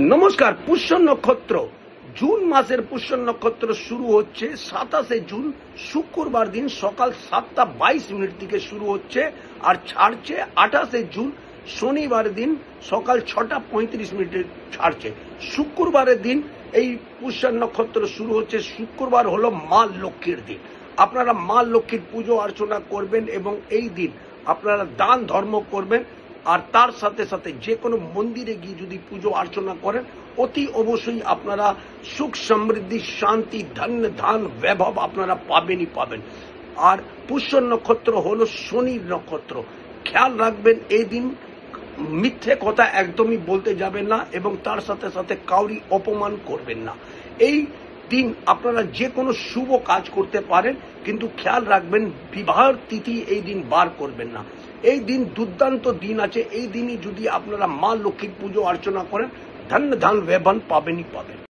নমস্কার। পুষ্য নক্ষত্র, জুন মাসের পুষ্য নক্ষত্র শুরু হচ্ছে 27 জুন শুক্রবার দিন সকাল 7:22 থেকে শুরু হচ্ছে আর ছাড়ছে 28 জুন শনিবার দিন সকাল 6:35 ছাড়ছে। শুক্রবারের দিন এই পুষ্য নক্ষত্র শুরু হচ্ছে। শুক্রবার হলো মা লক্ষ্মীর দিন। আপনারা মা লক্ষ্মীর পুজো অর্চনা করবেন এবং এই দিন আপনারা দান ধর্ম করবেন। আর তার সাথে সাথে যে কোনো মন্দিরে গিয়ে যদি পুজো অর্চনা করেন অতি অবশ্যই আপনারা সুখ সমৃদ্ধি শান্তি ধন্য ধান বৈভব আপনারা পাবেনই পাবেন। আর পুষ্য নক্ষত্র হলো শনির নক্ষত্র। খেয়াল রাখবেন এই দিন মিথ্যে কথা একদমই বলতে যাবেন না এবং তার সাথে সাথে কাউরি অপমান করবেন না। এই দিন আপনারা যে কোনো শুভ কাজ করতে পারেন, কিন্তু খেয়াল রাখবেন বিবাহের তিথি এই দিন বার করবেন না। এই দিন দুর্দান্ত দিন আছে। এই দিনই যদি আপনারা মা লক্ষ্মীর পুজো অর্চনা করেন ধন্য ধান বৈভব পাবেনই পাবেন।